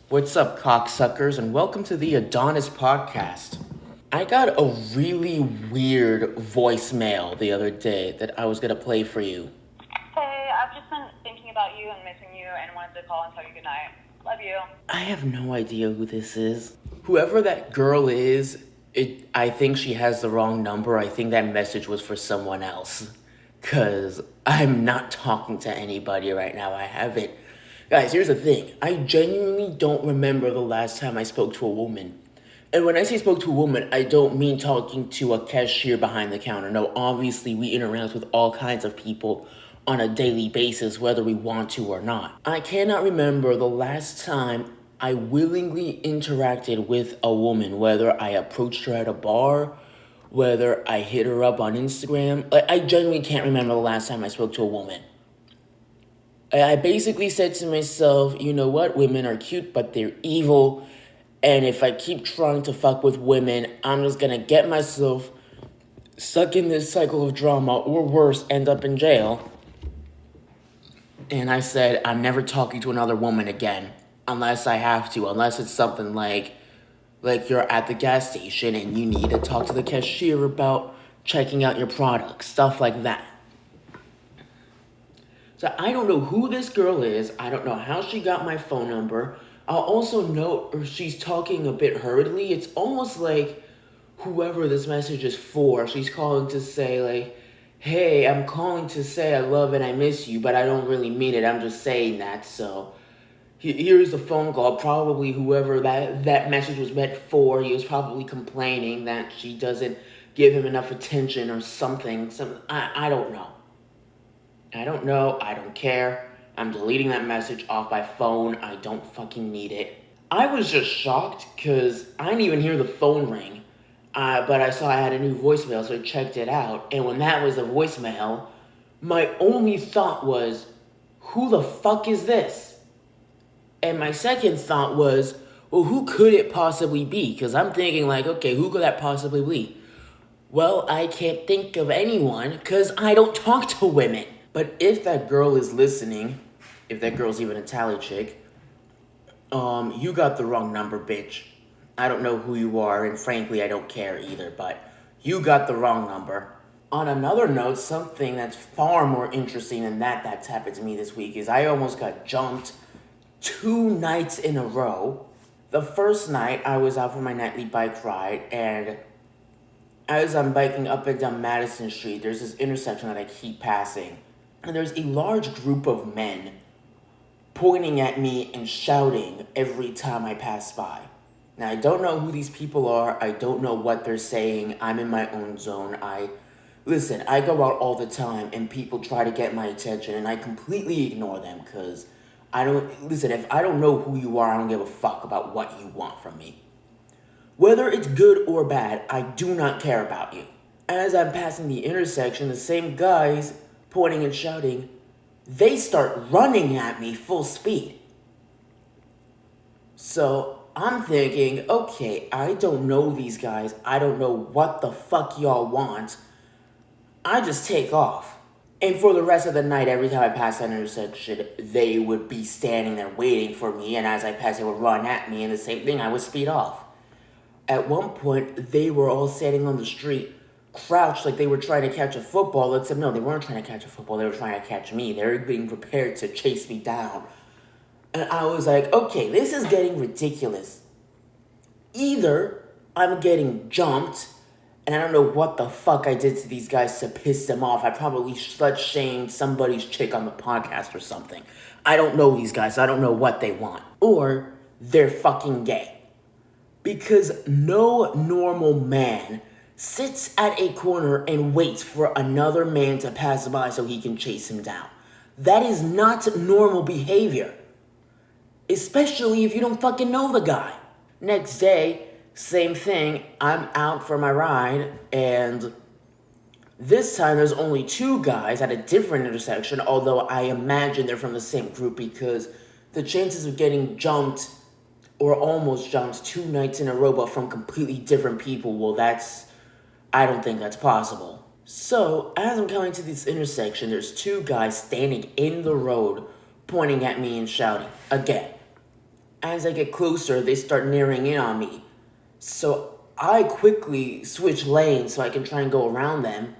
What's up, cocksuckers, and welcome to the Adonis podcast. I got a really weird voicemail the other day that I was gonna play for you. Hey, I've just been thinking about you and missing you and wanted to call and tell you goodnight. Love you. I have no idea who this is. Whoever that girl is, I think she has the wrong number. I think that message was for someone else. Cause I'm not talking to anybody right now. I haven't. Guys, here's the thing. I genuinely don't remember the last time I spoke to a woman. And when I say spoke to a woman, I don't mean talking to a cashier behind the counter. No, obviously we interact with all kinds of people on a daily basis, whether we want to or not. I cannot remember the last time I willingly interacted with a woman, whether I approached her at a bar, whether I hit her up on Instagram. I genuinely can't remember the last time I spoke to a woman. I basically said to myself, you know what, women are cute, but they're evil. And if I keep trying to fuck with women, I'm just gonna get myself stuck in this cycle of drama, or worse, end up in jail. And I said, I'm never talking to another woman again, unless I have to, unless it's something like you're at the gas station and you need to talk to the cashier about checking out your products, stuff like that. So I don't know who this girl is. I don't know how she got my phone number. I'll also note she's talking a bit hurriedly. It's almost like whoever this message is for, she's calling to say like, hey, I'm calling to say I love and I miss you, but I don't really mean it. I'm just saying that. So here's the phone call. Probably whoever that message was meant for, he was probably complaining that she doesn't give him enough attention or something. I don't know. I don't know. I don't care. I'm deleting that message off my phone. I don't fucking need it. I was just shocked because I didn't even hear the phone ring. But I saw I had a new voicemail, so I checked it out. And when that was the voicemail, my only thought was, who the fuck is this? And my second thought was, well, who could it possibly be? Because I'm thinking like, okay, who could that possibly be? Well, I can't think of anyone because I don't talk to women. But if that girl is listening, if that girl's even a tally chick, you got the wrong number, bitch. I don't know who you are, and frankly, I don't care either, but you got the wrong number. On another note, something that's far more interesting than that's happened to me this week is I almost got jumped 2 nights in a row. The first night, I was out for my nightly bike ride, and as I'm biking up and down Madison Street, there's this intersection that I keep passing. And there's a large group of men pointing at me and shouting every time I pass by. Now, I don't know who these people are. I don't know what they're saying. I'm in my own zone. Listen, I go out all the time and people try to get my attention and I completely ignore them because if I don't know who you are, I don't give a fuck about what you want from me. Whether it's good or bad, I do not care about you. As I'm passing the intersection, the same guys pointing and shouting, they start running at me full speed. So I'm thinking, okay, I don't know these guys. I don't know what the fuck y'all want. I just take off. And for the rest of the night, every time I pass that intersection, they would be standing there waiting for me. And as I pass, they would run at me. And the same thing, I would speed off. At one point, they were all standing on the street, crouched like they were trying to catch a football, except no, they weren't trying to catch a football, they were trying to catch me. They were being prepared to chase me down. And I was like, okay, this is getting ridiculous. Either I'm getting jumped, and I don't know what the fuck I did to these guys to piss them off. I probably slut-shamed somebody's chick on the podcast or something. I don't know these guys, so I don't know what they want. Or they're fucking gay. Because no normal man sits at a corner and waits for another man to pass by so he can chase him down. That is not normal behavior. Especially if you don't fucking know the guy. Next day, same thing. I'm out for my ride, and this time there's only 2 guys at a different intersection, although I imagine they're from the same group because the chances of getting jumped or almost jumped 2 nights in a row but from completely different people, well, I don't think that's possible. So, as I'm coming to this intersection, there's 2 guys standing in the road pointing at me and shouting again. as I get closer, they start narrowing in on me. So I quickly switch lanes so I can try and go around them.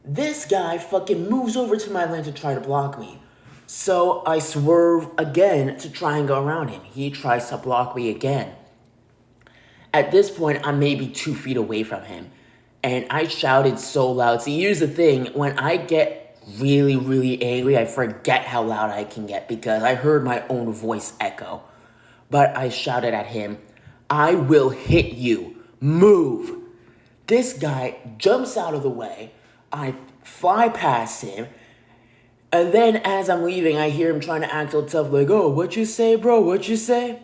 This guy fucking moves over to my lane to try to block me. So I swerve again to try and go around him. He tries to block me again. At this point, I'm maybe 2 feet away from him. And I shouted so loud. See, here's the thing. When I get really, really angry, I forget how loud I can get because I heard my own voice echo. But I shouted at him, "I will hit you. Move." This guy jumps out of the way. I fly past him. And then as I'm leaving, I hear him trying to act all tough, like, "Oh, what you say, bro? What you say?"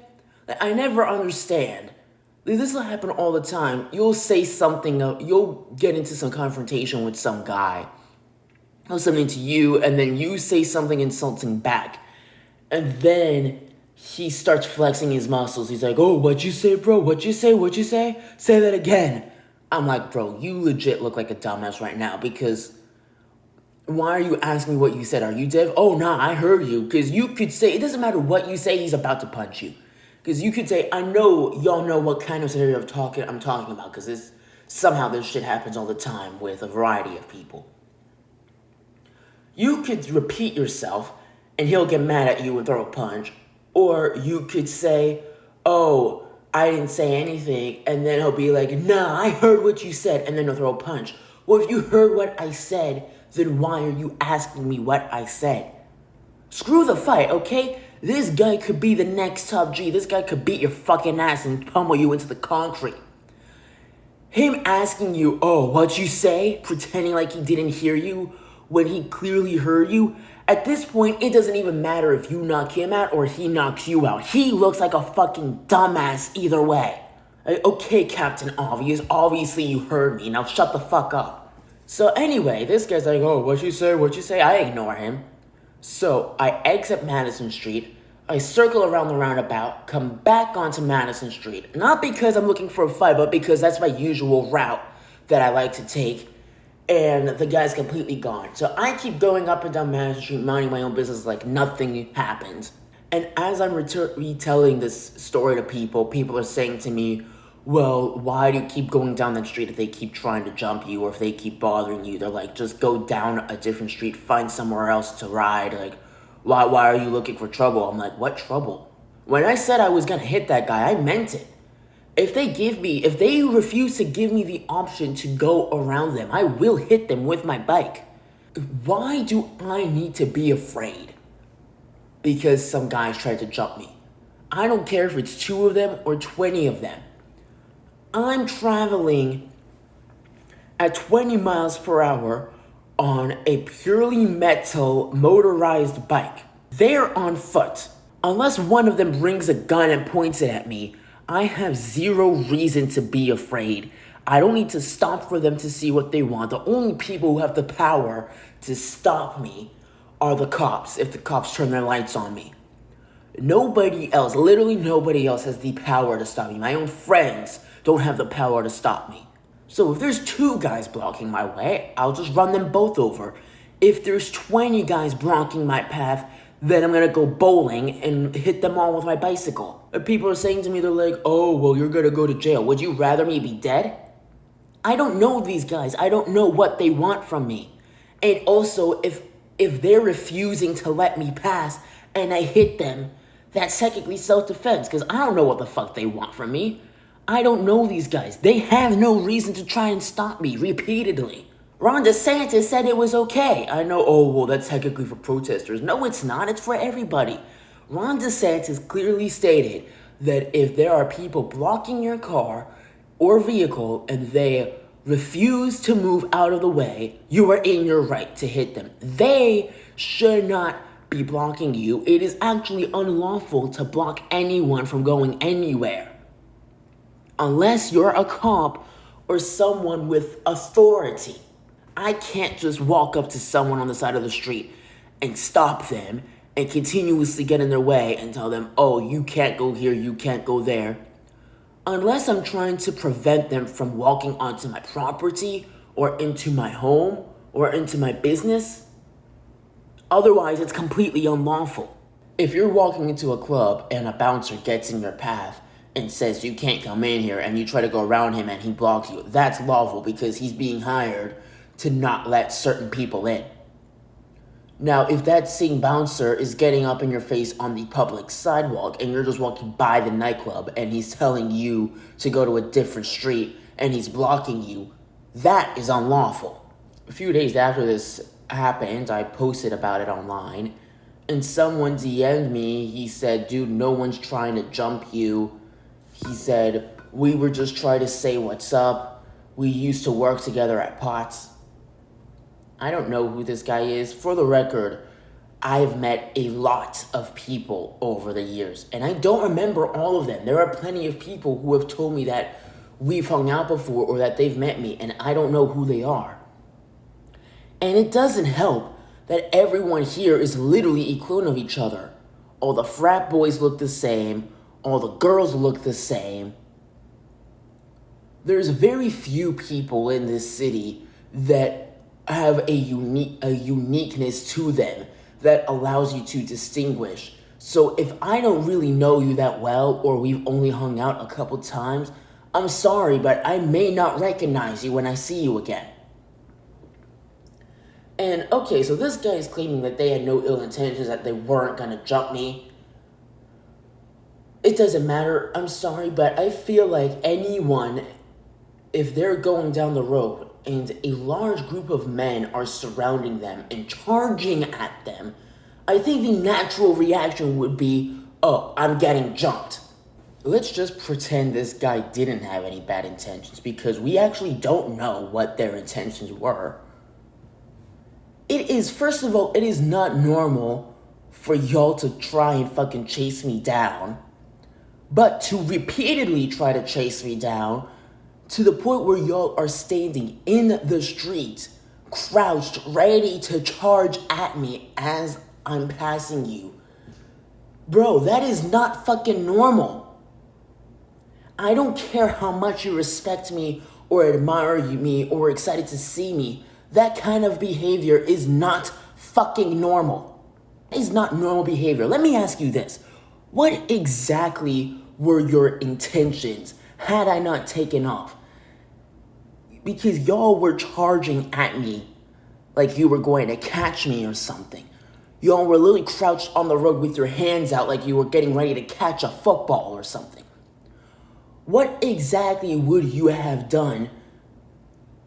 I never understand. This will happen all the time. You'll say something, you'll get into some confrontation with some guy. He'll say something to you, and then you say something insulting back. And then he starts flexing his muscles. He's like, "Oh, what you say, bro? What you say? What you say? Say that again." I'm like, "Bro, you legit look like a dumbass right now because why are you asking me what you said? Are you deaf?" "Oh, nah, I heard you." Because you could say, it doesn't matter what you say, he's about to punch you. Because you could say, "I know y'all know what kind of scenario I'm talking about." Because somehow this shit happens all the time with a variety of people. You could repeat yourself and he'll get mad at you and throw a punch. Or you could say, "Oh, I didn't say anything," and then he'll be like, "Nah, I heard what you said," and then he'll throw a punch. Well, if you heard what I said, then why are you asking me what I said? Screw the fight, okay? This guy could be the next top G. This guy could beat your fucking ass and pummel you into the concrete. Him asking you, "Oh, what you say?" pretending like he didn't hear you when he clearly heard you. At this point, it doesn't even matter if you knock him out or he knocks you out. He looks like a fucking dumbass either way. Okay, Captain Obvious, obviously you heard me. Now shut the fuck up. So anyway, this guy's like, "Oh, what you say? What you say?" I ignore him. So I exit Madison Street. I circle around the roundabout, come back onto Madison Street. Not because I'm looking for a fight, but because that's my usual route that I like to take. And the guy's completely gone. So I keep going up and down Madison Street, minding my own business like nothing happened. And as I'm retelling this story to people, people are saying to me, "Well, why do you keep going down that street if they keep trying to jump you or if they keep bothering you?" They're like, "Just go down a different street, find somewhere else to ride. Like, why are you looking for trouble?" I'm like, "What trouble?" When I said I was gonna hit that guy, I meant it. If they refuse to give me the option to go around them, I will hit them with my bike. Why do I need to be afraid? Because some guys tried to jump me. I don't care if it's 2 of them or 20 of them. I'm traveling at 20 miles per hour on a purely metal motorized bike. They're on foot. Unless one of them brings a gun and points it at me, I have zero reason to be afraid. I don't need to stop for them to see what they want. The only people who have the power to stop me are the cops, if the cops turn their lights on me. Nobody else, literally nobody else has the power to stop me. My own friends don't have the power to stop me. So if there's 2 guys blocking my way, I'll just run them both over. If there's 20 guys blocking my path, then I'm gonna go bowling and hit them all with my bicycle. And people are saying to me, they're like, "Oh, well, you're gonna go to jail. Would you rather me be dead?" I don't know these guys. I don't know what they want from me. And also, if they're refusing to let me pass and I hit them, that's technically self-defense because I don't know what the fuck they want from me. I don't know these guys. They have no reason to try and stop me repeatedly. Ron DeSantis said it was okay. I know, "Oh, well, that's technically for protesters." No, it's not. It's for everybody. Ron DeSantis clearly stated that if there are people blocking your car or vehicle and they refuse to move out of the way, you are in your right to hit them. They should not be blocking you. It is actually unlawful to block anyone from going anywhere. Unless you're a cop or someone with authority. I can't just walk up to someone on the side of the street and stop them and continuously get in their way and tell them, "Oh, you can't go here, you can't go there." Unless I'm trying to prevent them from walking onto my property or into my home or into my business. Otherwise, it's completely unlawful. If you're walking into a club and a bouncer gets in your path and says you can't come in here and you try to go around him and he blocks you, that's lawful because he's being hired to not let certain people in. Now, if that same bouncer is getting up in your face on the public sidewalk and you're just walking by the nightclub and he's telling you to go to a different street and he's blocking you, that is unlawful. A few days after this happened, I posted about it online, and someone DM'd me. He said, dude, no one's trying to jump you. He said, we were just trying to say what's up. We used to work together at Potts. I don't know who this guy is. For the record, I've met a lot of people over the years, and I don't remember all of them. There are plenty of people who have told me that we've hung out before or that they've met me, and I don't know who they are. And it doesn't help that everyone here is literally a clone of each other. All the frat boys look the same. All the girls look the same. There's very few people in this city that have a uniqueness to them that allows you to distinguish. So if I don't really know you that well, or we've only hung out a couple times, I'm sorry, but I may not recognize you when I see you again. And okay, so this guy is claiming that they had no ill intentions, that they weren't gonna jump me. It doesn't matter, I'm sorry, but I feel like anyone, if they're going down the road and a large group of men are surrounding them and charging at them, I think the natural reaction would be, oh, I'm getting jumped. Let's just pretend this guy didn't have any bad intentions, because we actually don't know what their intentions were. It is, first of all, it is not normal for y'all to try and fucking chase me down, but to repeatedly try to chase me down to the point where y'all are standing in the street, crouched, ready to charge at me as I'm passing you. Bro, that is not fucking normal. I don't care how much you respect me or admire me or excited to see me. That kind of behavior is not fucking normal. It is not normal behavior. Let me ask you this. What exactly were your intentions had I not taken off? Because y'all were charging at me like you were going to catch me or something. Y'all were literally crouched on the road with your hands out like you were getting ready to catch a football or something. What exactly would you have done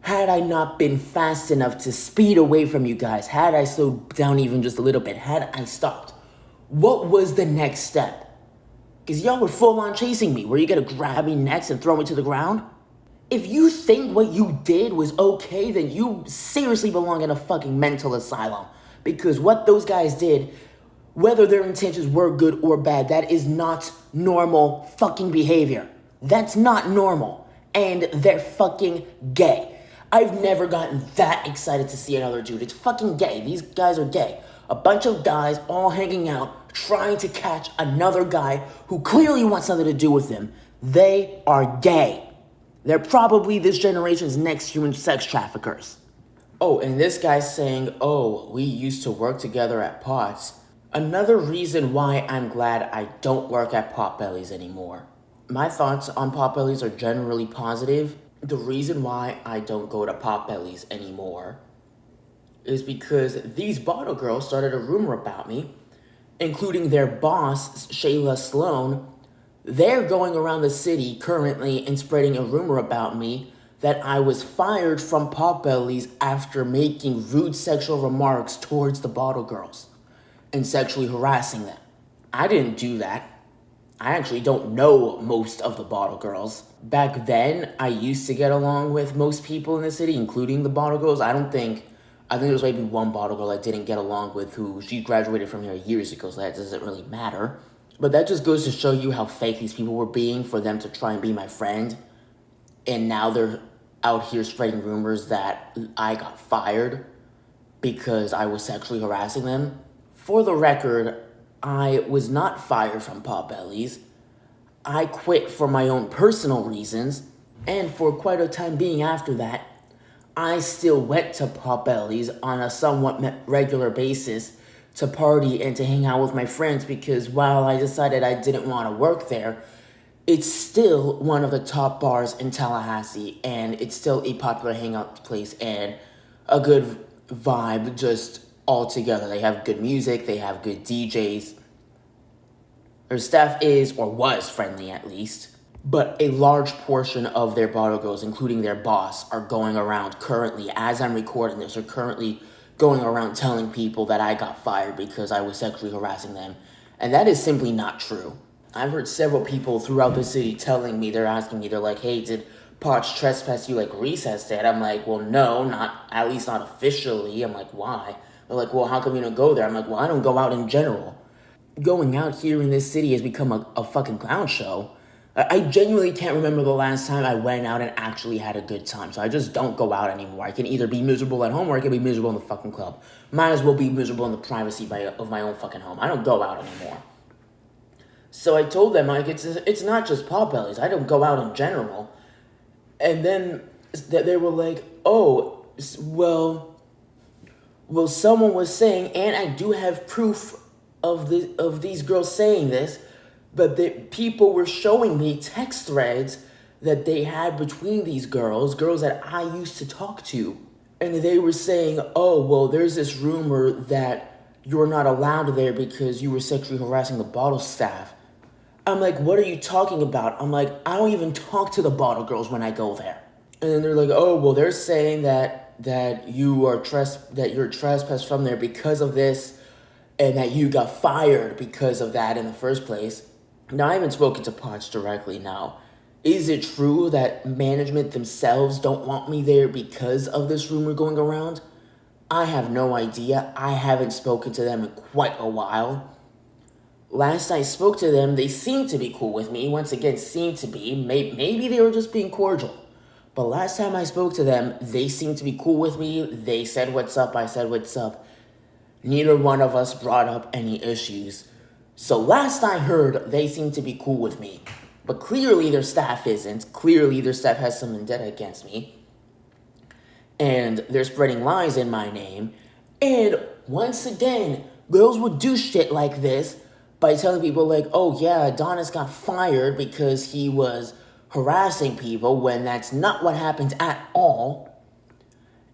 had I not been fast enough to speed away from you guys? Had I slowed down even just a little bit? Had I stopped? What was the next step? Because y'all were full on chasing me. Were you going to grab me next and throw me to the ground? If you think what you did was okay, then you seriously belong in a fucking mental asylum. Because what those guys did, whether their intentions were good or bad, that is not normal fucking behavior. That's not normal. And they're fucking gay. I've never gotten that excited to see another dude. It's fucking gay. These guys are gay. A bunch of guys all hanging out, trying to catch another guy who clearly wants something to do with them. They are gay. They're probably this generation's next human sex traffickers. Oh, and this guy's saying, oh, we used to work together at Potts. Another reason why I'm glad I don't work at Potbelly's anymore. My thoughts on Potbelly's are generally positive. The reason why I don't go to Potbelly's anymore is because these bottle girls started a rumor about me, including their boss, Shayla Sloan. They're going around the city currently and spreading a rumor about me that I was fired from Potbelly's after making rude sexual remarks towards the bottle girls and sexually harassing them. I didn't do that. I actually don't know most of the bottle girls. Back then, I used to get along with most people in the city, including the bottle girls. I think there was maybe one bottle girl I didn't get along with she graduated from here years ago, so that doesn't really matter. But that just goes to show you how fake these people were being for them to try and be my friend. And now they're out here spreading rumors that I got fired because I was sexually harassing them. For the record, I was not fired from Potbelly's. I quit for my own personal reasons, and for quite a time being after that, I still went to Potbelly's on a somewhat regular basis to party and to hang out with my friends because while I decided I didn't want to work there, it's still one of the top bars in Tallahassee, and it's still a popular hangout place and a good vibe just all together. They have good music, they have good DJs. Their staff is, or was, friendly at least. But a large portion of their bottle girls, including their boss, are going around currently, as I'm recording this, are currently going around telling people that I got fired because I was sexually harassing them. And that is simply not true. I've heard several people throughout the city telling me, they're asking me, they're like, hey, did Potch trespass you like Recess did? I'm like, well, no, not, at least not officially. I'm like, why? They're like, well, how come you don't go there? I'm like, well, I don't go out in general. Going out here in this city has become a fucking clown show. I genuinely can't remember the last time I went out and actually had a good time. So I just don't go out anymore. I can either be miserable at home or I can be miserable in the fucking club. Might as well be miserable in the privacy of my own fucking home. I don't go out anymore. So I told them, like, it's not just Potbellies. I don't go out in general. And then they were like, oh, well, someone was saying, and I do have proof of these girls saying this, but the people were showing me text threads that they had between these girls that I used to talk to. And they were saying, oh, well, there's this rumor that you're not allowed there because you were sexually harassing the bottle staff. I'm like, what are you talking about? I'm like, I don't even talk to the bottle girls when I go there. And then they're like, oh, well, they're saying that you're trespassed from there because of this, and that you got fired because of that in the first place. Now, I haven't spoken to Potts directly now. Is it true that management themselves don't want me there because of this rumor going around? I have no idea. I haven't spoken to them in quite a while. Last I spoke to them, they seemed to be cool with me. Once again, seemed to be. Maybe they were just being cordial. But last time I spoke to them, they seemed to be cool with me. They said what's up, I said what's up. Neither one of us brought up any issues. So last I heard, they seem to be cool with me. But clearly their staff isn't. Clearly their staff has some vendetta against me. And they're spreading lies in my name. And once again, girls would do shit like this by telling people like, oh yeah, Adonis got fired because he was harassing people, when that's not what happened at all.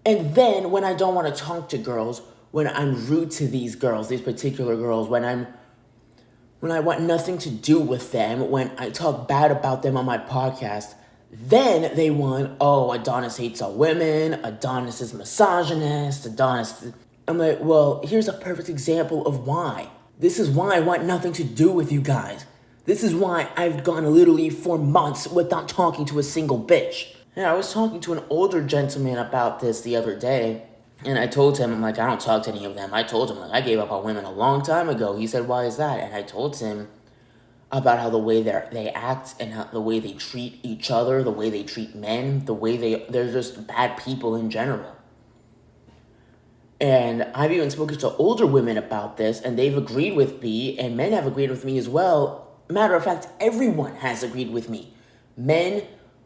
And then when I don't want to talk to girls, when I'm rude to these girls, these particular girls, when I want nothing to do with them, when I talk bad about them on my podcast, then they want, oh, Adonis hates all women, Adonis is misogynist, Adonis... I'm like, well, here's a perfect example of why. This is why I want nothing to do with you guys. This is why I've gone literally for months without talking to a single bitch. And I was talking to an older gentleman about this the other day, and I told him, I'm like, I don't talk to any of them. I told him, like, I gave up on women a long time ago. He said, why is that? And I told him about how the way they act and how the way they treat each other, the way they treat men, the way they're just bad people in general. And I've even spoken to older women about this, and they've agreed with me, and men have agreed with me as well. Matter of fact, everyone has agreed with me. Men,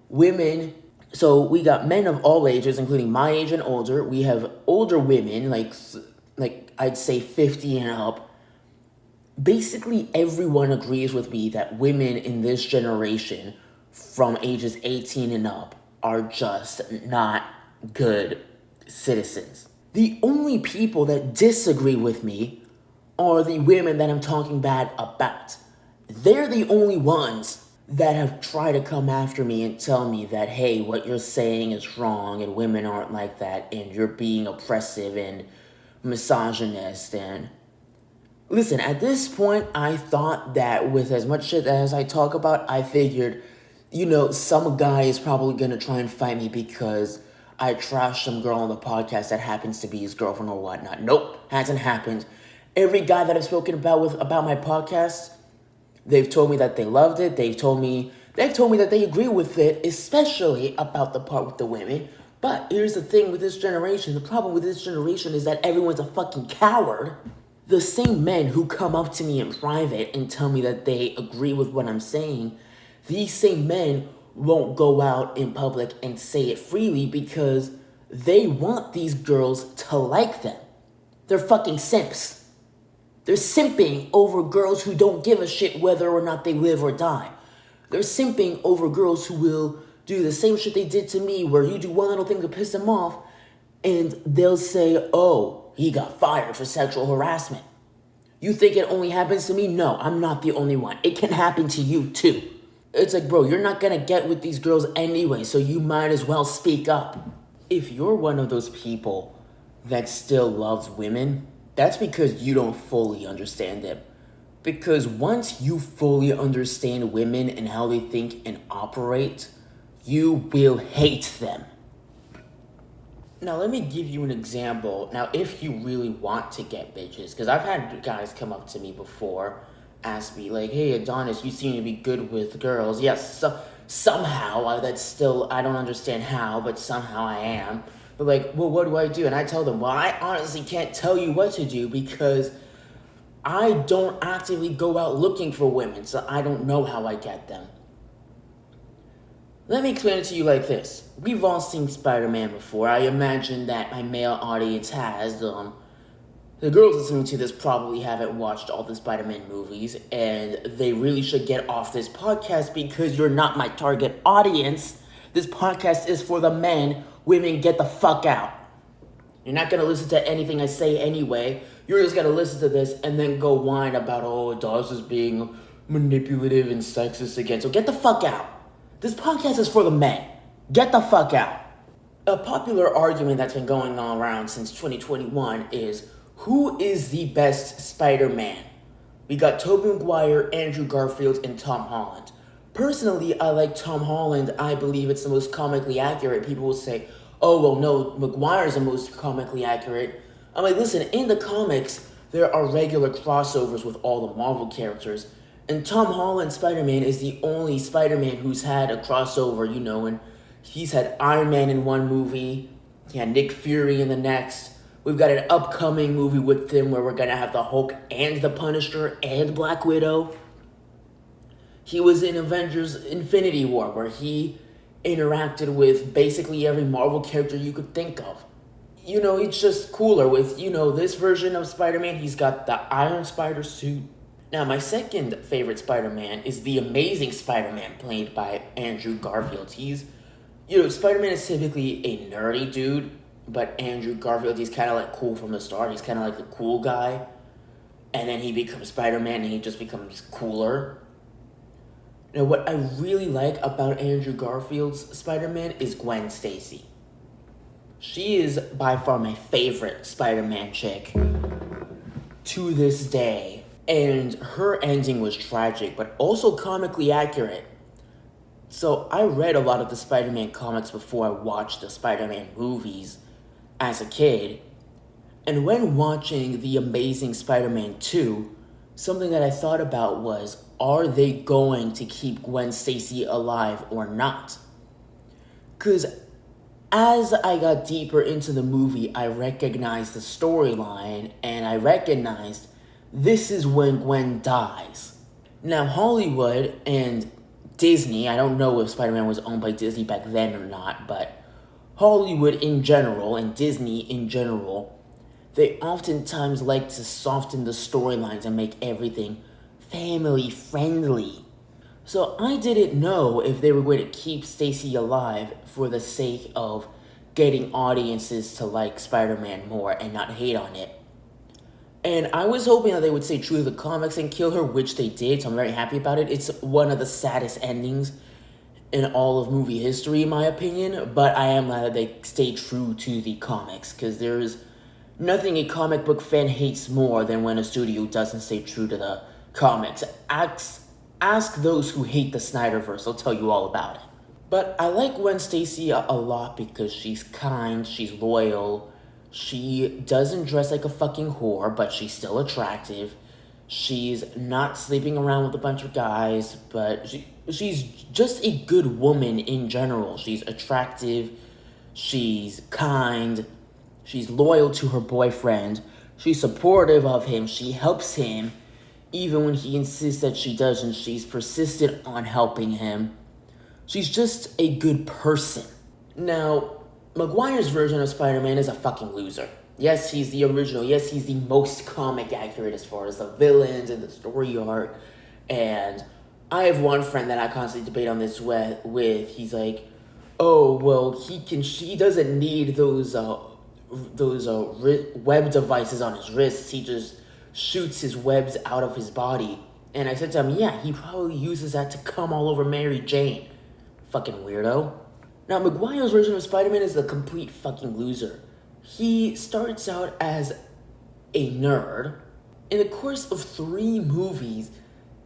women. So we got men of all ages, including my age and older. We have older women, like I'd say 50 and up. Basically, everyone agrees with me that women in this generation, from ages 18 and up, are just not good citizens. The only people that disagree with me are the women that I'm talking bad about. They're the only ones that have tried to come after me and tell me that, hey, what you're saying is wrong and women aren't like that and you're being oppressive and misogynist. And listen, at this point, I thought that with as much shit as I talk about, I figured, some guy is probably going to try and fight me because I trashed some girl on the podcast that happens to be his girlfriend or whatnot. Nope, hasn't happened. Every guy that I've spoken about my podcast, they've told me that they loved it. They've told me that they agree with it, especially about the part with the women. But here's the thing with this generation. The problem with this generation is that everyone's a fucking coward. The same men who come up to me in private and tell me that they agree with what I'm saying, these same men won't go out in public and say it freely because they want these girls to like them. They're fucking simps. They're simping over girls who don't give a shit whether or not they live or die. They're simping over girls who will do the same shit they did to me, where you do one little thing to piss them off, and they'll say, oh, he got fired for sexual harassment. You think it only happens to me? No, I'm not the only one. It can happen to you too. It's like, bro, you're not gonna get with these girls anyway, so you might as well speak up. If you're one of those people that still loves women, that's because you don't fully understand them. Because once you fully understand women and how they think and operate, you will hate them. Now, let me give you an example. Now, if you really want to get bitches, because I've had guys come up to me before, ask me, like, hey, Adonis, you seem to be good with girls. Yes, somehow, that's still, I don't understand how, but somehow I am. But, like, well, what do I do? And I tell them, well, I honestly can't tell you what to do because I don't actively go out looking for women, so I don't know how I get them. Let me explain it to you like this. We've all seen Spider-Man before. I imagine that my male audience has. The girls listening to this probably haven't watched all the Spider-Man movies, and they really should get off this podcast because you're not my target audience. This podcast is for the men. Women, get the fuck out. You're not going to listen to anything I say anyway. You're just going to listen to this and then go whine about, oh, Adonis is being manipulative and sexist again. So get the fuck out. This podcast is for the men. Get the fuck out. A popular argument that's been going on around since 2021 is, who is the best Spider-Man? We got Tobey Maguire, Andrew Garfield, and Tom Holland. Personally, I like Tom Holland. I believe it's the most comically accurate. People will say, oh, well, no, Maguire's the most comically accurate. I'm like, listen, in the comics, there are regular crossovers with all the Marvel characters. And Tom Holland's Spider-Man is the only Spider-Man who's had a crossover, and he's had Iron Man in one movie, he had Nick Fury in the next. We've got an upcoming movie with him where we're going to have the Hulk and the Punisher and Black Widow. He was in Avengers Infinity War, where he interacted with basically every Marvel character you could think of. It's just cooler with, this version of Spider-Man. He's got the Iron Spider suit. Now, my second favorite Spider-Man is the Amazing Spider-Man, played by Andrew Garfield. Spider-Man is typically a nerdy dude, but Andrew Garfield, he's kind of like cool from the start. He's kind of like the cool guy. And then he becomes Spider-Man and he just becomes cooler. Now, what I really like about Andrew Garfield's Spider-Man is Gwen Stacy. She is by far my favorite Spider-Man chick to this day. And her ending was tragic, but also comically accurate. So I read a lot of the Spider-Man comics before I watched the Spider-Man movies as a kid. And when watching The Amazing Spider-Man 2, something that I thought about was, are they going to keep Gwen Stacy alive or not? Because as I got deeper into the movie, I recognized the storyline, and I recognized this is when Gwen dies. Now, Hollywood and Disney, I don't know if Spider-Man was owned by Disney back then or not, but Hollywood in general and Disney in general, they oftentimes like to soften the storylines and make everything family friendly. So I didn't know if they were going to keep Stacy alive for the sake of getting audiences to like Spider-Man more and not hate on it. And I was hoping that they would stay true to the comics and kill her, which they did, so I'm very happy about it. It's one of the saddest endings in all of movie history, in my opinion, but I am glad that they stay true to the comics, because there's nothing a comic book fan hates more than when a studio doesn't stay true to the comics. Ask those who hate the Snyderverse, they'll tell you all about it. But I like Gwen Stacy a lot because she's kind, she's loyal. She doesn't dress like a fucking whore, but she's still attractive. She's not sleeping around with a bunch of guys, but she's just a good woman in general. She's attractive, she's kind, she's loyal to her boyfriend, she's supportive of him, she helps him, even when he insists that she doesn't. She's persistent on helping him. She's just a good person. Now, Maguire's version of Spider-Man is a fucking loser. Yes, he's the original. Yes, he's the most comic accurate as far as the villains and the story arc. And I have one friend that I constantly debate on this with. He's like, oh well, he doesn't need those web devices on his wrists. He just shoots his webs out of his body. And I said to him, yeah, he probably uses that to come all over Mary Jane. Fucking weirdo. Now, Maguire's version of Spider-Man is a complete fucking loser. He starts out as a nerd. In the course of 3 movies,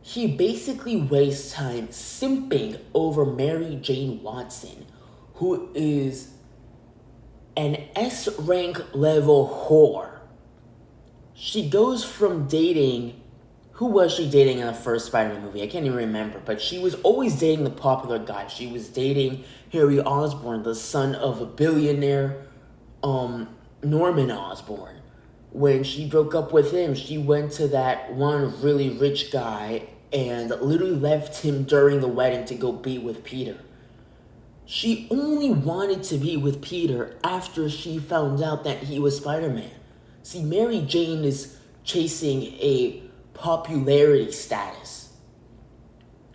he basically wastes time simping over Mary Jane Watson, who is an S-rank level whore. She goes from dating... Who was she dating in the first Spider-Man movie? I can't even remember, but she was always dating the popular guy. She was dating Harry Osborn, the son of a billionaire, Norman Osborn. When she broke up with him, she went to that one really rich guy and literally left him during the wedding to go be with Peter. She only wanted to be with Peter after she found out that he was Spider-Man. See, Mary Jane is chasing a popularity status.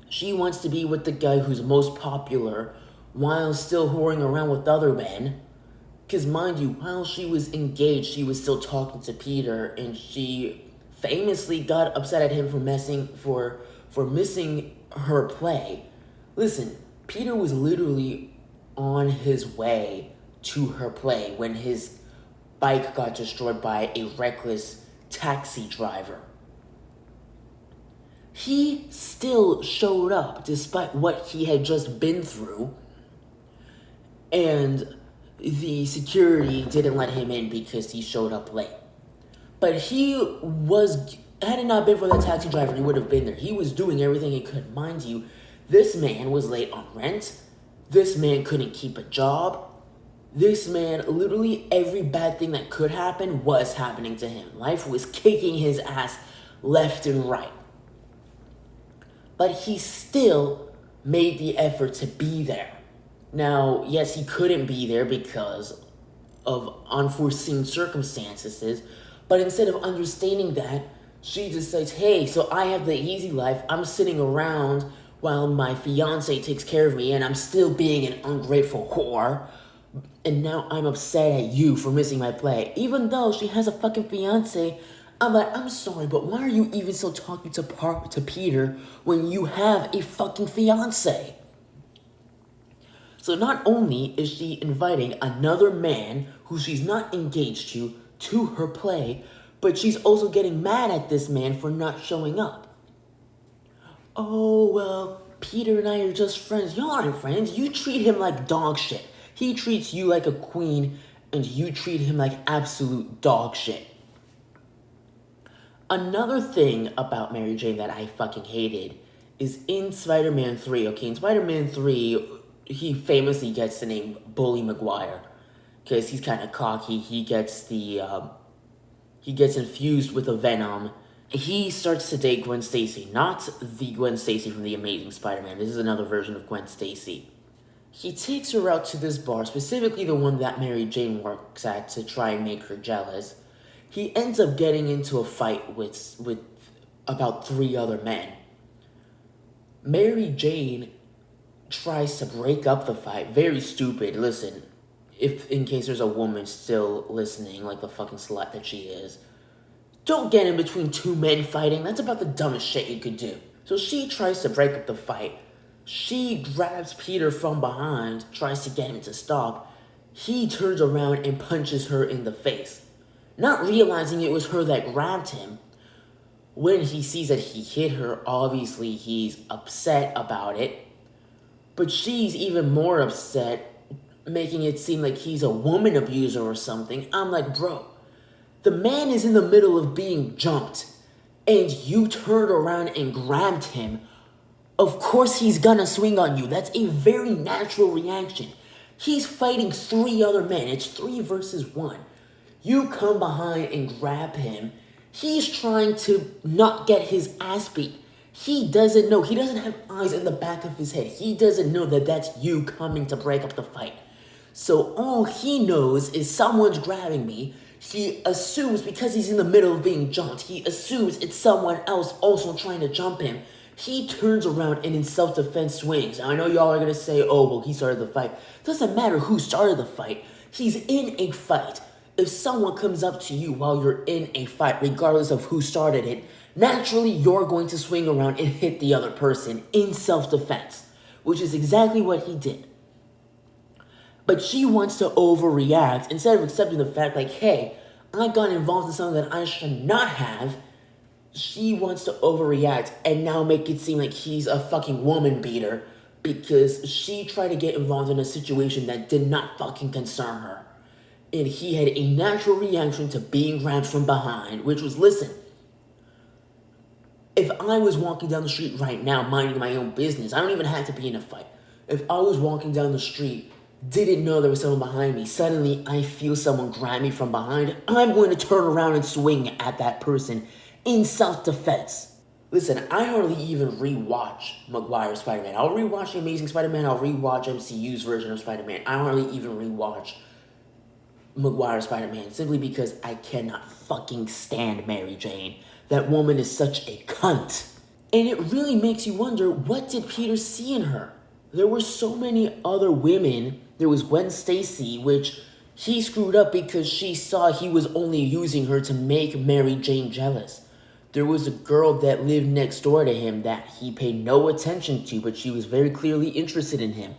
She wants to be with the guy who's most popular while still whoring around with other men. Because mind you, while she was engaged, she was still talking to Peter, and she famously got upset at him for missing her play. Listen, Peter was literally on his way to her play when his bike got destroyed by a reckless taxi driver. He still showed up despite what he had just been through, and the security didn't let him in because he showed up late. But had it not been for that taxi driver, he would have been there. He was doing everything he could. Mind you, this man was late on rent. This man couldn't keep a job. This man, literally every bad thing that could happen was happening to him. Life was kicking his ass left and right. But he still made the effort to be there. Now, yes, he couldn't be there because of unforeseen circumstances, but instead of understanding that, she decides, hey, so I have the easy life. I'm sitting around while my fiance takes care of me, and I'm still being an ungrateful whore. And now I'm upset at you for missing my play. Even though she has a fucking fiance, I'm like, I'm sorry, but why are you even still talking to Peter when you have a fucking fiance? So not only is she inviting another man who she's not engaged to her play, but she's also getting mad at this man for not showing up. Oh, well, Peter and I are just friends. Y'all aren't friends. You treat him like dog shit. He treats you like a queen, and you treat him like absolute dog shit. Another thing about Mary Jane that I fucking hated is in Spider-Man 3. Okay, in Spider-Man 3, he famously gets the name Bully Maguire because he's kind of cocky. He gets infused with a venom. He starts to date Gwen Stacy, not the Gwen Stacy from The Amazing Spider-Man. This is another version of Gwen Stacy. He takes her out to this bar, specifically the one that Mary Jane works at, to try and make her jealous. He ends up getting into a fight with about 3 other men. Mary Jane tries to break up the fight. Very stupid. Listen, in case there's a woman still listening, like the fucking slut that she is, don't get in between 2 men fighting. That's about the dumbest shit you could do. So she tries to break up the fight. She grabs Peter from behind, tries to get him to stop. He turns around and punches her in the face. Not realizing it was her that grabbed him. When he sees that he hit her, obviously he's upset about it. But she's even more upset, making it seem like he's a woman abuser or something. I'm like, bro, the man is in the middle of being jumped, and you turned around and grabbed him. Of course he's gonna swing on you. That's a very natural reaction. He's fighting 3 other men. It's 3 versus 1. You come behind and grab him. He's trying to not get his ass beat. He doesn't know. He doesn't have eyes in the back of his head. He doesn't know that that's you coming to break up the fight. So all he knows is someone's grabbing me. He assumes, because he's in the middle of being jumped, he assumes it's someone else also trying to jump him. He turns around and in self-defense swings. Now, I know y'all are going to say, oh, well, he started the fight. Doesn't matter who started the fight. He's in a fight. If someone comes up to you while you're in a fight, regardless of who started it, naturally you're going to swing around and hit the other person in self-defense, which is exactly what he did. But she wants to overreact instead of accepting the fact, like, hey, I got involved in something that I should not have. She wants to overreact and now make it seem like he's a fucking woman beater because she tried to get involved in a situation that did not fucking concern her. And he had a natural reaction to being grabbed from behind, which was, listen, if I was walking down the street right now, minding my own business, I don't even have to be in a fight. If I was walking down the street, didn't know there was someone behind me, suddenly I feel someone grab me from behind, I'm going to turn around and swing at that person in self-defense. Listen, I hardly even rewatch Maguire's Spider-Man. I'll rewatch The Amazing Spider-Man, I'll rewatch MCU's version of Spider-Man. I hardly even rewatch Maguire's Spider-Man simply because I cannot fucking stand Mary Jane. That woman is such a cunt. And it really makes you wonder, what did Peter see in her? There were so many other women. There was Gwen Stacy, which he screwed up because she saw he was only using her to make Mary Jane jealous. There was a girl that lived next door to him that he paid no attention to, but she was very clearly interested in him.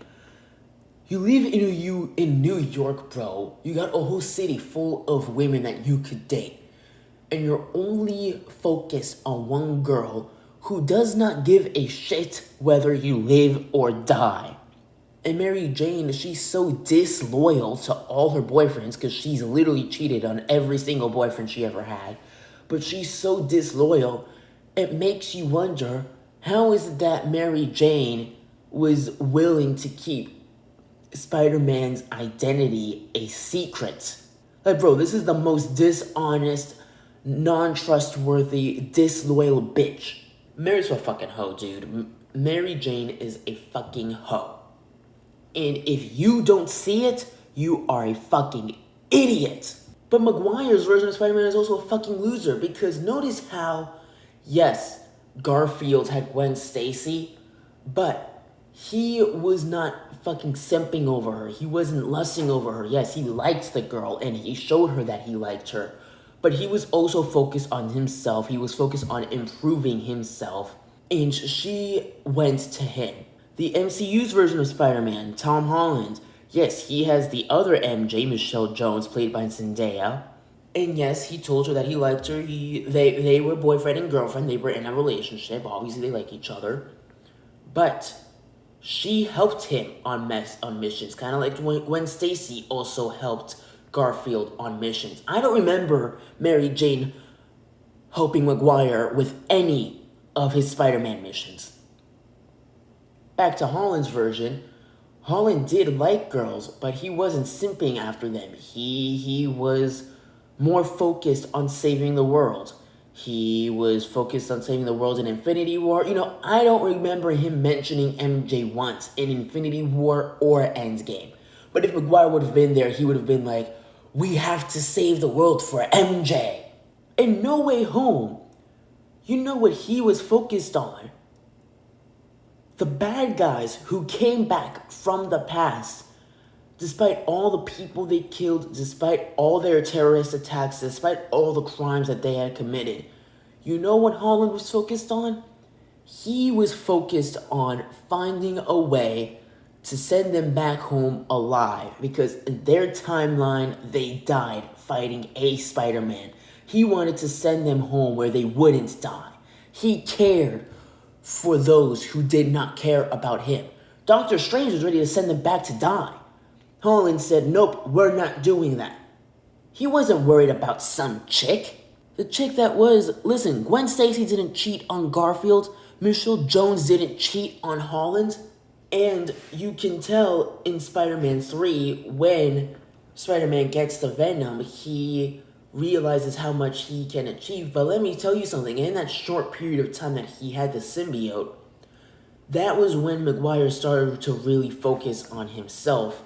You live in New York, bro. You got a whole city full of women that you could date. And you're only focused on one girl who does not give a shit whether you live or die. And Mary Jane, she's so disloyal to all her boyfriends because she's literally cheated on every single boyfriend she ever had. But she's so disloyal, it makes you wonder, how is it that Mary Jane was willing to keep Spider-Man's identity a secret? Like, bro, this is the most dishonest, non-trustworthy, disloyal bitch. Mary's a fucking hoe, dude. Mary Jane is a fucking hoe. And if you don't see it, you are a fucking idiot. But Maguire's version of Spider-Man is also a fucking loser because notice how, yes, Garfield had Gwen Stacy, but he was not fucking simping over her. He wasn't lusting over her. Yes, he liked the girl and he showed her that he liked her. But he was also focused on himself. He was focused on improving himself. And she went to him. The MCU's version of Spider-Man, Tom Holland, yes, he has the other MJ, Michelle Jones, played by Zendaya. And yes, he told her that he liked her. They were boyfriend and girlfriend. They were in a relationship. Obviously, they like each other. But she helped him on missions. Kind of like when Gwen Stacy also helped Garfield on missions. I don't remember Mary Jane helping Maguire with any of his Spider-Man missions. Back to Holland's version, Holland did like girls, but he wasn't simping after them. He was more focused on saving the world. He was focused on saving the world in Infinity War. You know, I don't remember him mentioning MJ once in Infinity War or Endgame. But if Maguire would have been there, he would have been like, we have to save the world for MJ. In No Way Home, you know what he was focused on? The bad guys who came back from the past, despite all the people they killed, despite all their terrorist attacks, despite all the crimes that they had committed. You know what Holland was focused on? He was focused on finding a way to send them back home alive, because in their timeline, they died fighting a Spider-Man. He wanted to send them home where they wouldn't die. He cared for those who did not care about him. Doctor Strange was ready to send them back to die. Holland said, nope, we're not doing that. He wasn't worried about some chick. The chick that was, listen, Gwen Stacy didn't cheat on Garfield. Michelle Jones didn't cheat on Holland. And you can tell in Spider-Man 3, when Spider-Man gets the Venom, he realizes how much he can achieve. But let me tell you something, in that short period of time that he had the symbiote, that was when Maguire started to really focus on himself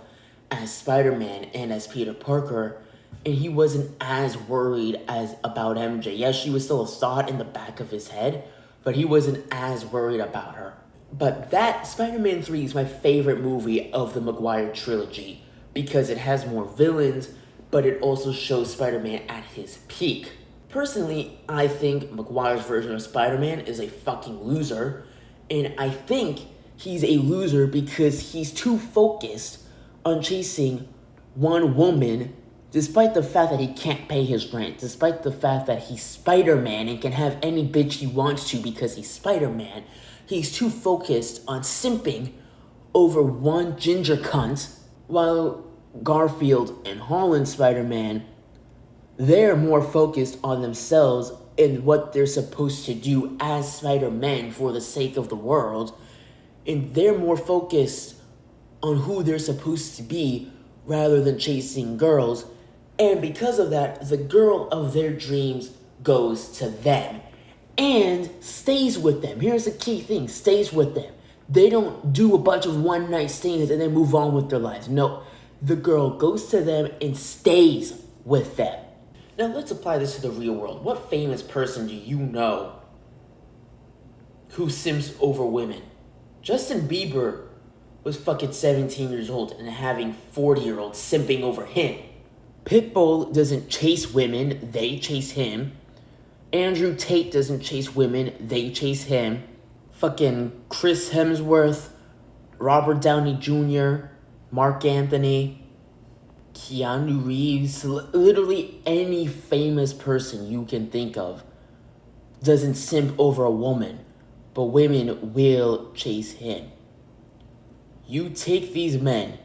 as Spider-Man and as Peter Parker. and he wasn't as worried as about MJ. Yes, she was still a thought in the back of his head, but he wasn't as worried about her. But that Spider-Man 3 is my favorite movie of the Maguire trilogy because it has more villains, but it also shows Spider-Man at his peak. Personally, I think Maguire's version of Spider-Man is a fucking loser, and I think he's a loser because he's too focused on chasing one woman, despite the fact that he can't pay his rent, despite the fact that he's Spider-Man and can have any bitch he wants to because he's Spider-Man. He's too focused on simping over one ginger cunt, while Garfield and Holland Spider-Man, they're more focused on themselves and what they're supposed to do as Spider-Man for the sake of the world, and they're more focused on who they're supposed to be rather than chasing girls, and because of that, the girl of their dreams goes to them and stays with them. Here's the key thing: stays with them. They don't do a bunch of one-night stands and then move on with their lives. No, the girl goes to them and stays with them. Now let's apply this to the real world. What famous person do you know who simps over women? Justin Bieber was fucking 17 years old and having 40-year-olds simping over him. Pitbull doesn't chase women, they chase him. Andrew Tate doesn't chase women, they chase him. Fucking Chris Hemsworth, Robert Downey Jr., Mark Anthony, Keanu Reeves, literally any famous person you can think of doesn't simp over a woman, but women will chase him. You take these men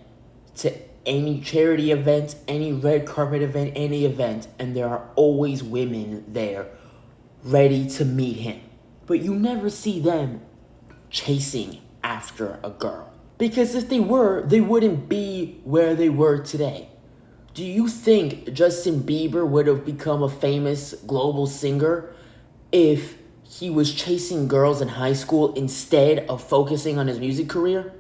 to any charity event, any red carpet event, any event, and there are always women there ready to meet him. But you never see them chasing after a girl. Because if they were, they wouldn't be where they were today. Do you think Justin Bieber would have become a famous global singer if he was chasing girls in high school instead of focusing on his music career?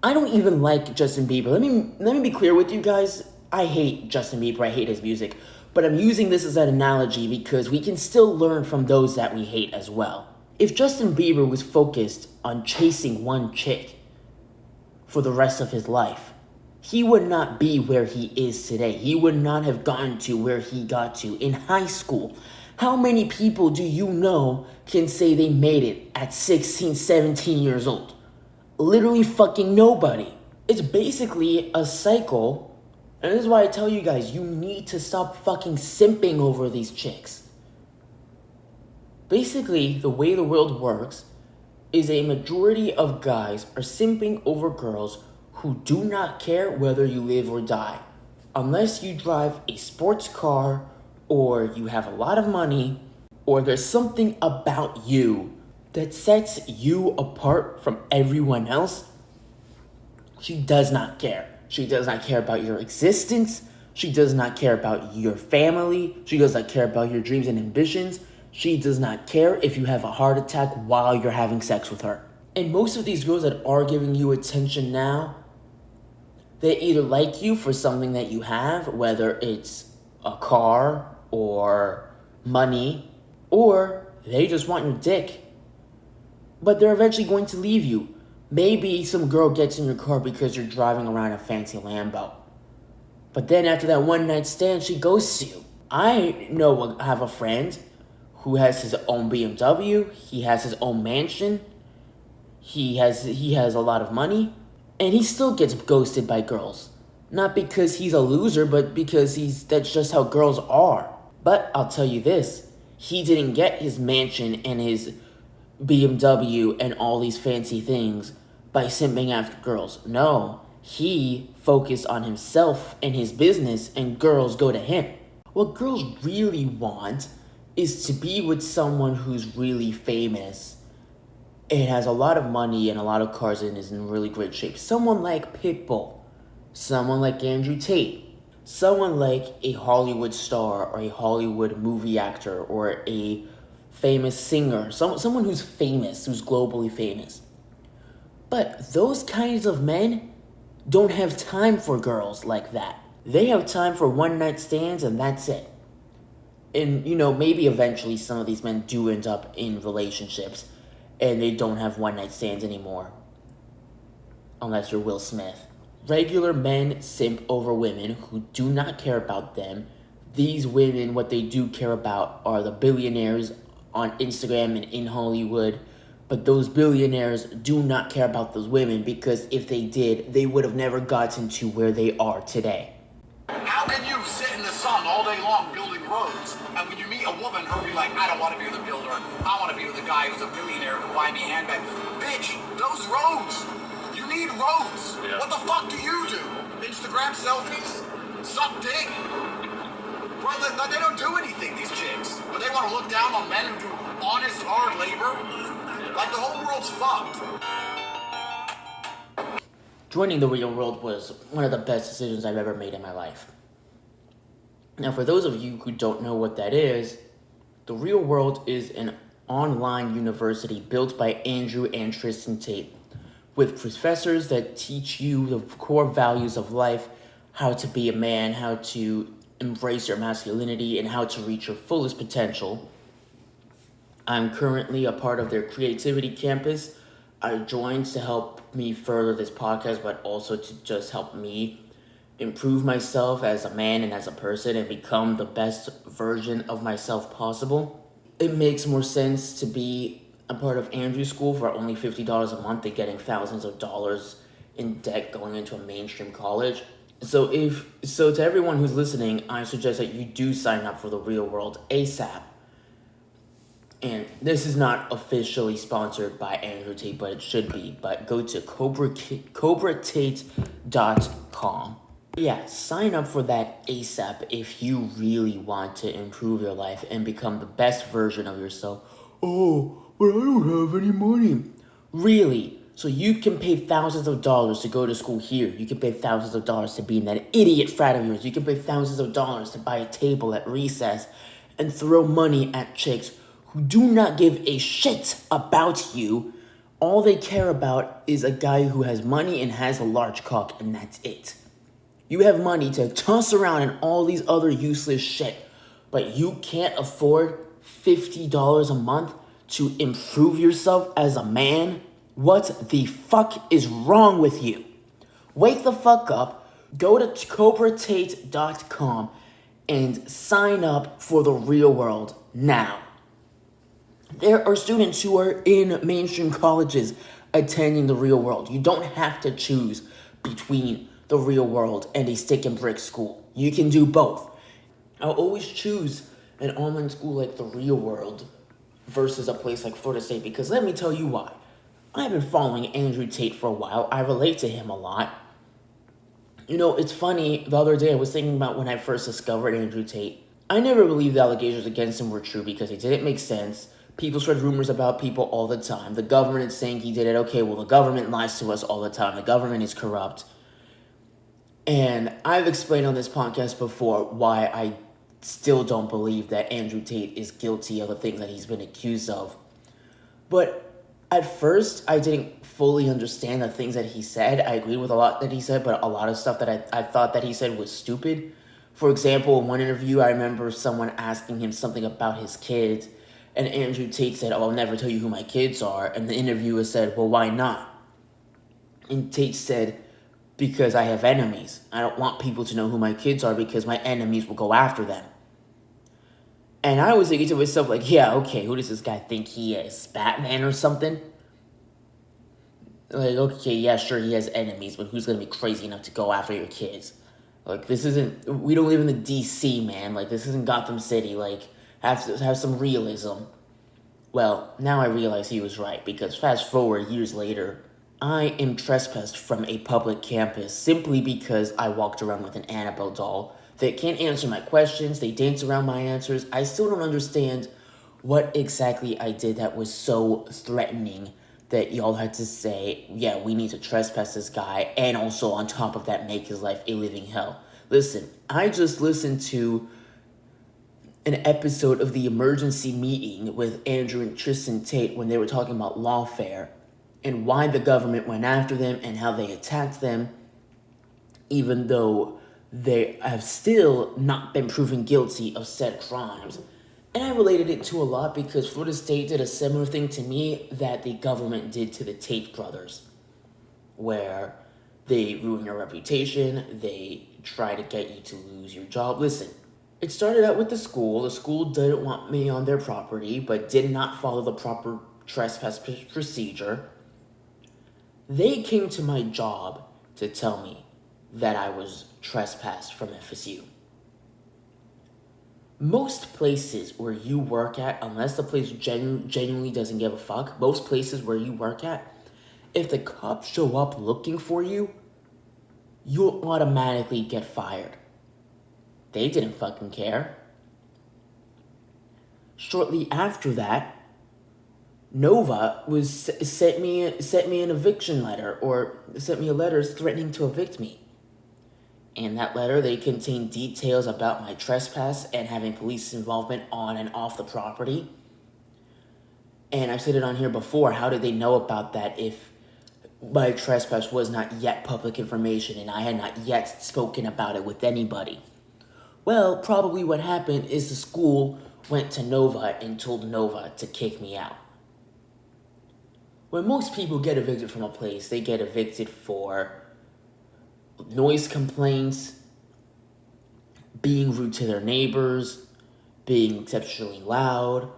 I don't even like Justin Bieber. Let me be clear with you guys. I hate Justin Bieber. I hate his music. But I'm using this as an analogy because we can still learn from those that we hate as well. If Justin Bieber was focused on chasing one chick for the rest of his life, he would not be where he is today. He would not have gotten to where he got to in high school. How many people do you know can say they made it at 16, 17 years old? Literally fucking nobody. It's basically a cycle, and this is why I tell you guys, you need to stop fucking simping over these chicks. Basically, the way the world works is a majority of guys are simping over girls who do not care whether you live or die. Unless you drive a sports car, or you have a lot of money, or there's something about you that sets you apart from everyone else, she does not care. She does not care about your existence. She does not care about your family. She does not care about your dreams and ambitions. She does not care if you have a heart attack while you're having sex with her. And most of these girls that are giving you attention now, they either like you for something that you have, whether it's a car or money, or they just want your dick. But they're eventually going to leave you. Maybe some girl gets in your car because you're driving around a fancy Lambo. But then after that one night stand, she ghosts you. I have a friend who has his own BMW, he has his own mansion, he has a lot of money, and he still gets ghosted by girls. Not because he's a loser, but because that's just how girls are. But I'll tell you this, he didn't get his mansion and his BMW and all these fancy things by simping after girls. No, he focused on himself and his business, and girls go to him. What girls really want is to be with someone who's really famous and has a lot of money and a lot of cars and is in really great shape. Someone like Pitbull, someone like Andrew Tate, someone like a Hollywood star or a Hollywood movie actor or a famous singer, someone who's famous, who's globally famous. But those kinds of men don't have time for girls like that. They have time for one night stands and that's it. And, maybe eventually some of these men do end up in relationships and they don't have one night stands anymore. Unless you're Will Smith. Regular men simp over women who do not care about them. These women, what they do care about are the billionaires on Instagram and in Hollywood. But those billionaires do not care about those women because if they did, they would have never gotten to where they are today. How can you sit in the sun all day long building roads, and when you meet a woman, her be like, I don't want to be with a builder, I want to be with a guy who's a billionaire who buy me handbags. Bitch, those roads! You need roads! Yeah. What the fuck do you do? Instagram selfies? Suck dick? Bro, they don't do anything, these chicks. But they want to look down on men who do honest, hard labor? Like, the whole world's fucked. Joining the real world was one of the best decisions I've ever made in my life. Now, for those of you who don't know what that is, the real world is an online university built by Andrew and Tristan Tate with professors that teach you the core values of life, how to be a man, how to embrace your masculinity, and how to reach your fullest potential. I'm currently a part of their creativity campus. I joined to help me further this podcast, but also to just help me improve myself as a man and as a person and become the best version of myself possible. It makes more sense to be a part of Andrew's school for only $50 a month than getting thousands of dollars in debt going into a mainstream college. So to everyone who's listening, I suggest that you do sign up for the real world ASAP. And this is not officially sponsored by Andrew Tate, but it should be. But go to cobratate.com. Yeah, sign up for that ASAP if you really want to improve your life and become the best version of yourself. Oh, but I don't have any money. Really? So you can pay thousands of dollars to go to school here. You can pay thousands of dollars to be in that idiot frat of yours. You can pay thousands of dollars to buy a table at recess and throw money at chicks who do not give a shit about you. All they care about is a guy who has money and has a large cock, and that's it. You have money to toss around and all these other useless shit, but you can't afford $50 a month to improve yourself as a man? What the fuck is wrong with you? Wake the fuck up, go to cobratate.com and sign up for the real world now. There are students who are in mainstream colleges attending the real world. You don't have to choose between the real world and a stick and brick school. You can do both. I'll always choose an online school like the real world versus a place like Florida State because let me tell you why. I've been following Andrew Tate for a while. I relate to him a lot. It's funny, the other day I was thinking about when I first discovered Andrew Tate. I never believed the allegations against him were true because they didn't make sense. People spread rumors about people all the time. The government is saying he did it. Okay, well, the government lies to us all the time. The government is corrupt. And I've explained on this podcast before why I still don't believe that Andrew Tate is guilty of the things that he's been accused of. But at first, I didn't fully understand the things that he said. I agreed with a lot that he said, but a lot of stuff that I thought that he said was stupid. For example, in one interview, I remember someone asking him something about his kids, and Andrew Tate said, I'll never tell you who my kids are. And the interviewer said, well, why not? And Tate said, because I have enemies. I don't want people to know who my kids are because my enemies will go after them. And I was thinking to myself, like, yeah, okay, who does this guy think he is? Batman or something? Like, okay, yeah, sure, he has enemies, but who's going to be crazy enough to go after your kids? Like, we don't live in the DC, man. Like, this isn't Gotham City. Like, have some realism. Well, now I realize he was right, because fast forward years later, I am trespassed from a public campus simply because I walked around with an Annabelle doll. They can't answer my questions, they dance around my answers. I still don't understand what exactly I did that was so threatening that y'all had to say, yeah, we need to trespass this guy, and also on top of that, make his life a living hell. Listen, I just listened to an episode of the emergency meeting with Andrew and Tristan Tate when they were talking about lawfare and why the government went after them and how they attacked them, even though they have still not been proven guilty of said crimes. And I related it to a lot because Florida State did a similar thing to me that the government did to the Tate brothers, where they ruin your reputation, they try to get you to lose your job. Listen, it started out with the school. The school didn't want me on their property, but did not follow the proper trespass procedure. They came to my job to tell me that I was trespassed from FSU. Most places where you work at, unless the place genuinely doesn't give a fuck, most places where you work at, if the cops show up looking for you, you'll automatically get fired. They didn't fucking care. Shortly after that, Nova sent me an eviction letter, or sent me a letter threatening to evict me. In that letter, they contained details about my trespass and having police involvement on and off the property. And I've said it on here before, how did they know about that if my trespass was not yet public information and I had not yet spoken about it with anybody? Well, probably what happened is the school went to Nova and told Nova to kick me out. When most people get evicted from a place, they get evicted for noise complaints, being rude to their neighbors, being exceptionally loud,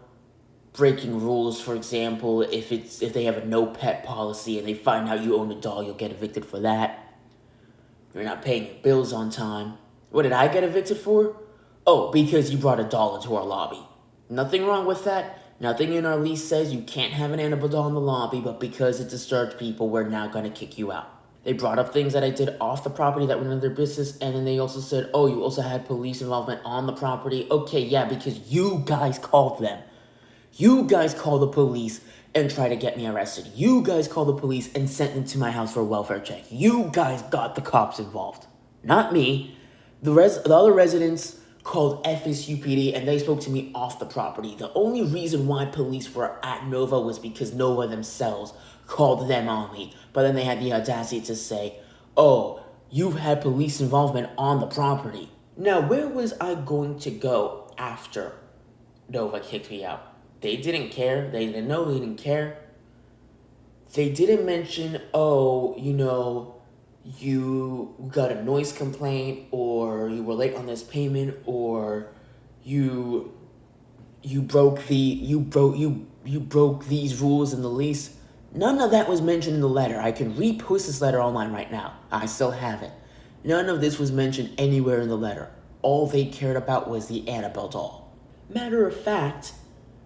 breaking rules. For example, if they have a no pet policy and they find out you own a dog, you'll get evicted for that. You're not paying your bills on time. What did I get evicted for? Oh, because you brought a doll into our lobby. Nothing wrong with that. Nothing in our lease says you can't have an animal doll in the lobby, but because it disturbs people, we're now going to kick you out. They brought up things that I did off the property that were none of their business, and then they also said, oh, you also had police involvement on the property. Okay, yeah, because you guys called them. You guys called the police and tried to get me arrested. You guys called the police and sent them to my house for a welfare check. You guys got the cops involved. Not me. The other residents called FSU PD, and they spoke to me off the property. The only reason why police were at Nova was because Nova themselves called them on me. But then they had the audacity to say, oh, you've had police involvement on the property. Now, where was I going to go after Nova kicked me out? They didn't care. They didn't know. They didn't care. They didn't mention, oh, you got a noise complaint, or you were late on this payment, or you broke these rules in the lease. None of that was mentioned in the letter. I can repost this letter online right now. I still have it. None of this was mentioned anywhere in the letter. All they cared about was the Annabelle doll. Matter of fact,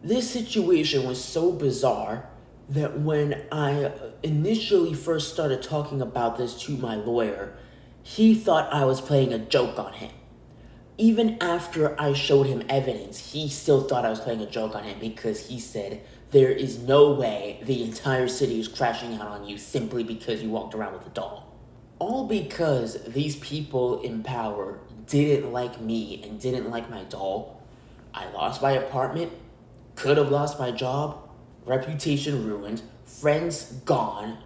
this situation was so bizarre that when I initially first started talking about this to my lawyer, he thought I was playing a joke on him. Even after I showed him evidence, he still thought I was playing a joke on him because he said, there is no way the entire city is crashing out on you simply because you walked around with a doll. All because these people in power didn't like me and didn't like my doll. I lost my apartment, could have lost my job, reputation ruined, friends gone,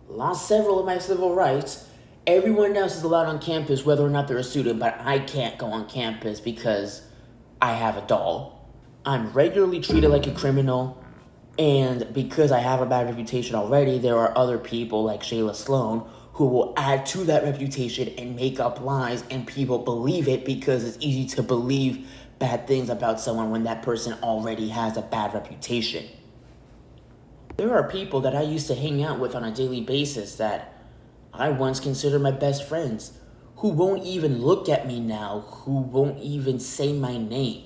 lost several of my civil rights. Everyone else is allowed on campus whether or not they're a student, but I can't go on campus because I have a doll. I'm regularly treated like a criminal, and because I have a bad reputation already, there are other people like Shayla Sloan who will add to that reputation and make up lies, and people believe it because it's easy to believe bad things about someone when that person already has a bad reputation. There are people that I used to hang out with on a daily basis that I once considered my best friends, who won't even look at me now, who won't even say my name,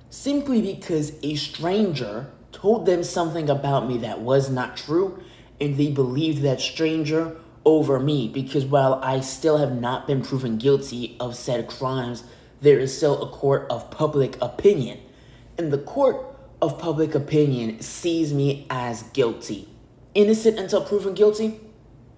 simply because a stranger told them something about me that was not true, and they believed that stranger over me, because while I still have not been proven guilty of said crimes, there is still a court of public opinion, and the court of public opinion sees me as guilty. Innocent until proven guilty?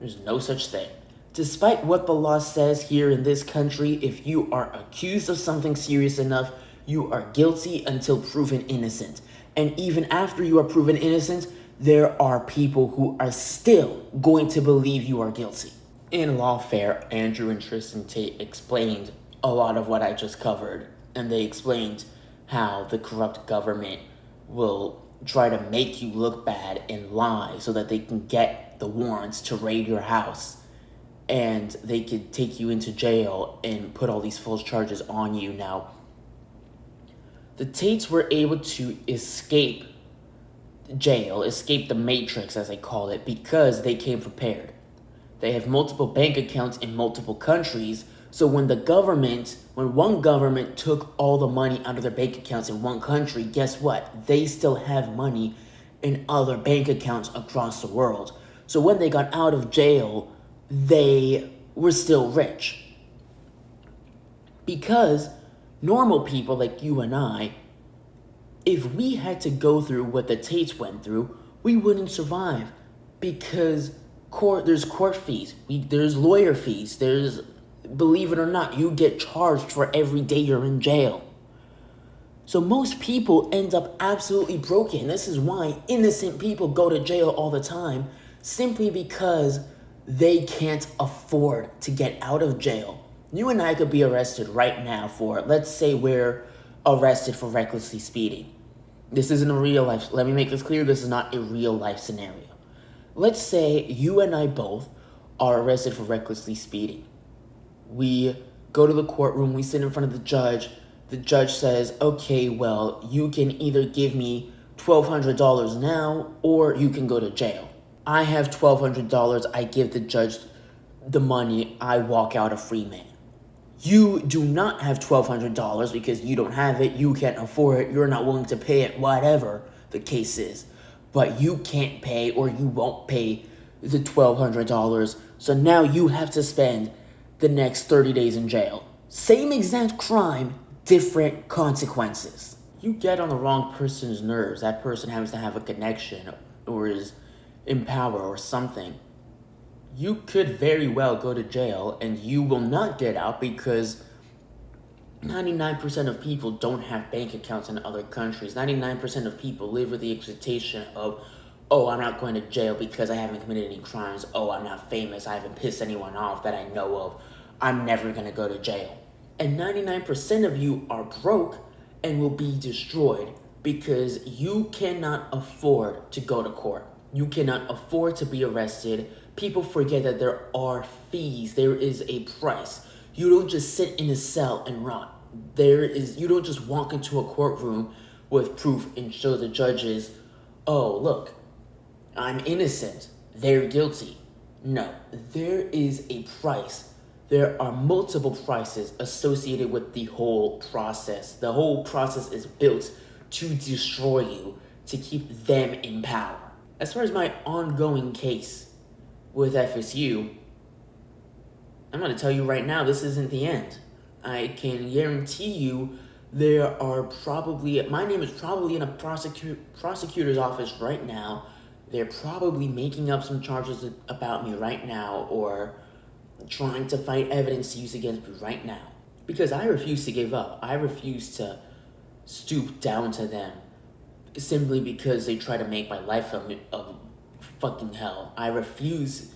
There's no such thing. Despite what the law says here in this country, if you are accused of something serious enough, you are guilty until proven innocent. And even after you are proven innocent, there are people who are still going to believe you are guilty. In lawfare, Andrew and Tristan Tate explained a lot of what I just covered, and they explained how the corrupt government will try to make you look bad and lie so that they can get the warrants to raid your house, and they could take you into jail and put all these false charges on you. Now, the Tates were able to escape jail, escape the matrix as they call it, because they came prepared. They have multiple bank accounts in multiple countries, so when one government took all the money out of their bank accounts in one country, guess what? They still have money in other bank accounts across the world. So when they got out of jail, they were still rich. Because normal people like you and I, if we had to go through what the Tates went through, we wouldn't survive. Because there's court fees, there's lawyer fees, believe it or not, you get charged for every day you're in jail. So most people end up absolutely broken. This is why innocent people go to jail all the time, simply because they can't afford to get out of jail. You and I could be arrested right now for, let's say we're arrested for recklessly speeding. This isn't a real life, let me make this clear, this is not a real life scenario. Let's say you and I both are arrested for recklessly speeding. We go to the courtroom, we sit in front of the judge says, okay, well, you can either give me $1,200 now, or you can go to jail. I have $1,200, I give the judge the money, I walk out a free man. You do not have $1,200 because you don't have it, you can't afford it, you're not willing to pay it, whatever the case is. But you can't pay, or you won't pay the $1,200, so now you have to spend the next 30 days in jail. Same exact crime, different consequences. You get on the wrong person's nerves, that person happens to have a connection, or is in power or something, you could very well go to jail and you will not get out because 99% of people don't have bank accounts in other countries. 99% of people live with the expectation of, oh, I'm not going to jail because I haven't committed any crimes. Oh, I'm not famous. I haven't pissed anyone off that I know of. I'm never going to go to jail. And 99% of you are broke and will be destroyed because you cannot afford to go to court. You cannot afford to be arrested. People forget that there are fees. There is a price. You don't just sit in a cell and rot. You don't just walk into a courtroom with proof and show the judges, oh, look, I'm innocent. They're guilty. No, there is a price. There are multiple prices associated with the whole process. The whole process is built to destroy you, to keep them in power. As far as my ongoing case with FSU, I'm going to tell you right now, this isn't the end. I can guarantee you there are probably, my name is probably in a prosecutor's office right now. They're probably making up some charges about me right now, or trying to find evidence to use against me right now. Because I refuse to give up. I refuse to stoop down to them simply because they try to make my life a fucking hell. I refuse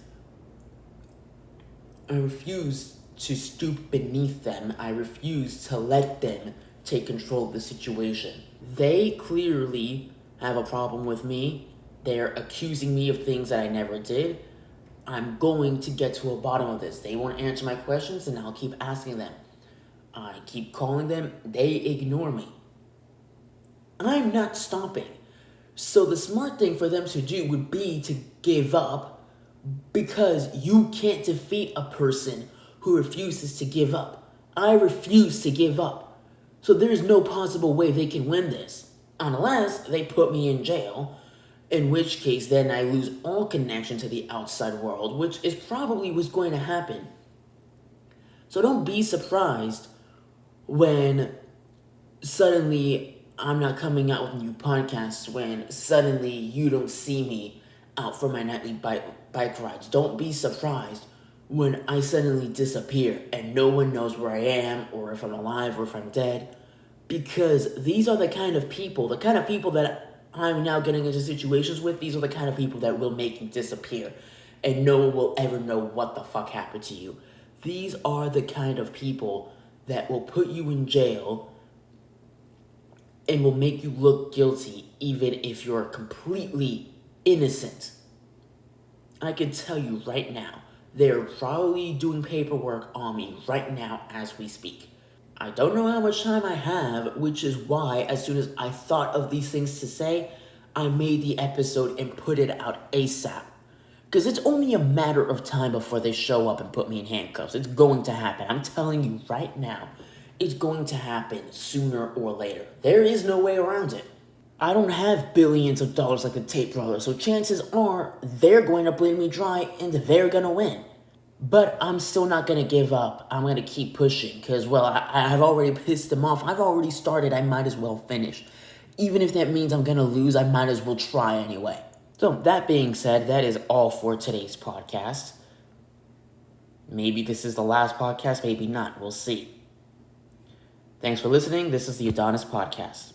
to stoop beneath them. I refuse to let them take control of the situation. They clearly have a problem with me. They're accusing me of things that I never did. I'm going to get to a bottom of this. They won't answer my questions, and I'll keep asking them. I keep calling them. They ignore me. I'm not stopping. So the smart thing for them to do would be to give up, because you can't defeat a person who refuses to give up. I refuse to give up. So there's no possible way they can win this, unless they put me in jail, in which case then I lose all connection to the outside world, which is probably what's going to happen. So don't be surprised when suddenly I'm not coming out with new podcasts, when suddenly you don't see me out for my nightly bike rides. Don't be surprised when I suddenly disappear and no one knows where I am, or if I'm alive, or if I'm dead. Because these are the kind of people that I'm now getting into situations with. These are the kind of people that will make you disappear. and no one will ever know what the fuck happened to you. These are the kind of people that will put you in jail and will make you look guilty even if you're completely innocent. I can tell you right now, they're probably doing paperwork on me right now as we speak. I don't know how much time I have, which is why as soon as I thought of these things to say, I made the episode and put it out ASAP. Because it's only a matter of time before they show up and put me in handcuffs. It's going to happen. I'm telling you right now, it's going to happen sooner or later. There is no way around it. I don't have billions of dollars like the Tate brothers, so chances are they're going to bleed me dry and they're going to win. But I'm still not going to give up. I'm going to keep pushing because, well, I've already pissed them off. I've already started. I might as well finish. Even if that means I'm going to lose, I might as well try anyway. So, that being said, that is all for today's podcast. Maybe this is the last podcast, maybe not. We'll see. Thanks for listening. This is the Adonis Podcast.